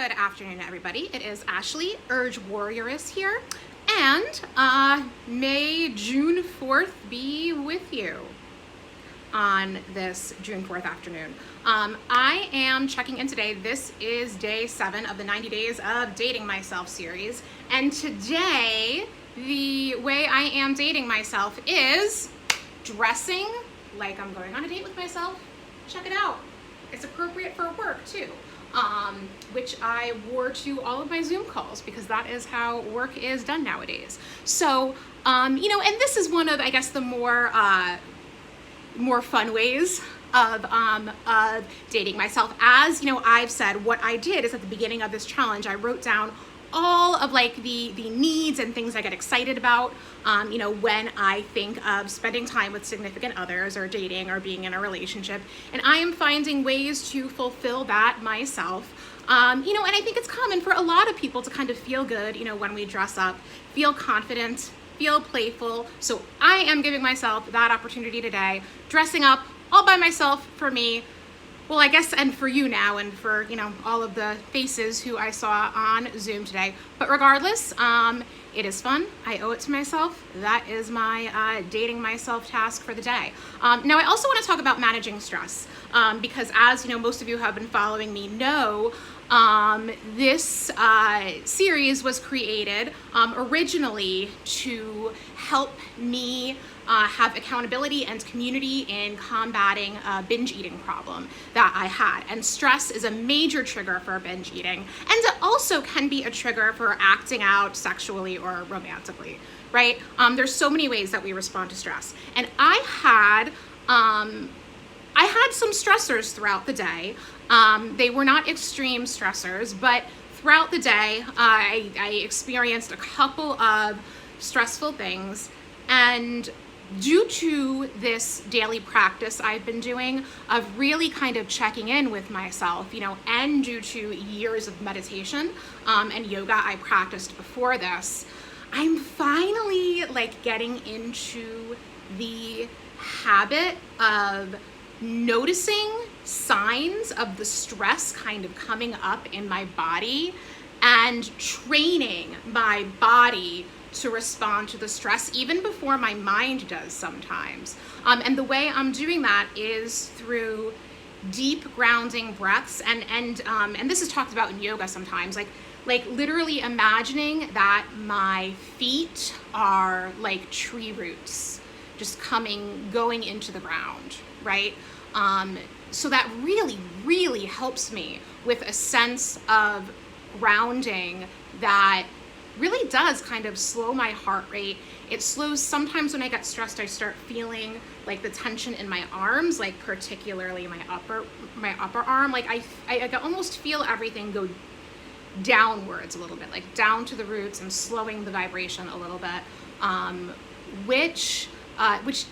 Good afternoon, everybody. It is Ashley, Urge Warrioress here, and may June 4th be with you on this June 4th afternoon. I am checking in today. This is day 7 of the 90 Days of Dating Myself series, and today the way I am dating myself is dressing like I'm going on a date with myself. Check it out. It's appropriate for work too. Which I wore to all of my Zoom calls because that is how work is done nowadays. So, and this is one of, I guess, the more fun ways of dating myself. As I've said, what I did is at the beginning of this challenge, I wrote down all of like the needs and things I get excited about, when I think of spending time with significant others or dating or being in a relationship. And I am finding ways to fulfill that myself. And I think it's common for a lot of people to kind of feel good, when we dress up, feel confident, feel playful. So I am giving myself that opportunity today, dressing up all by myself for me. Well, I guess, and for you now, and for, all of the faces who I saw on Zoom today. But regardless, it is fun. I owe it to myself. That is my dating myself task for the day. Now, I also want to talk about managing stress, because as, most of you who have been following me know, this series was created originally to help me have accountability and community in combating a binge eating problem that I had. And stress is a major trigger for binge eating, and it also can be a trigger for acting out sexually or romantically, right? There's so many ways that we respond to stress. And I had some stressors throughout the day. They were not extreme stressors, but throughout the day, I experienced a couple of stressful things. And due to this daily practice I've been doing of really kind of checking in with myself, and due to years of meditation and yoga I practiced before this, I'm finally getting into the habit of noticing signs of the stress kind of coming up in my body and training my body to respond to the stress even before my mind does sometimes. And the way I'm doing that is through deep grounding breaths, and this is talked about in yoga sometimes, like literally imagining that my feet are like tree roots just going into the ground, right? So that really, really helps me with a sense of grounding that really does kind of slow my heart rate. It slows, sometimes when I get stressed, I start feeling like the tension in my arms, like particularly my upper arm. Like I almost feel everything go downwards a little bit, like down to the roots, and slowing the vibration a little bit, which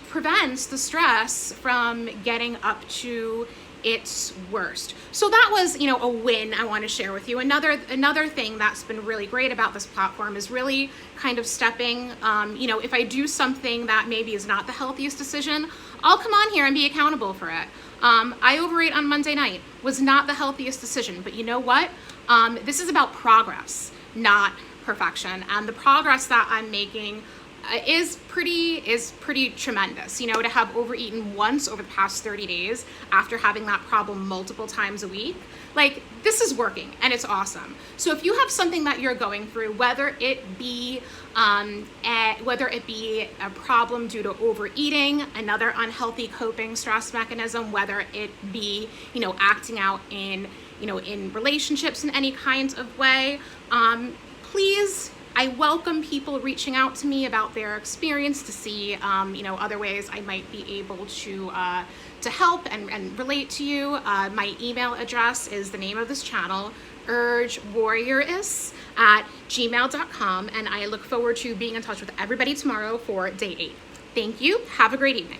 prevents the stress from getting up to its worst. So that was, a win I want to share with you. Another thing that's been really great about this platform is really kind of stepping, if I do something that maybe is not the healthiest decision, I'll come on here and be accountable for it. I overate on Monday night, was not the healthiest decision, but you know what? This is about progress, not perfection. And the progress that I'm making is pretty tremendous. To have overeaten once over the past 30 days after having that problem multiple times a week, this is working and it's awesome. So if you have something that you're going through, whether it be a problem due to overeating, another unhealthy coping stress mechanism, whether it be acting out in relationships in any kind of way, please, I welcome people reaching out to me about their experience to see, other ways I might be able to help and relate to you. My email address is the name of this channel, urgewarrioress@gmail.com, and I look forward to being in touch with everybody tomorrow for day 8. Thank you. Have a great evening.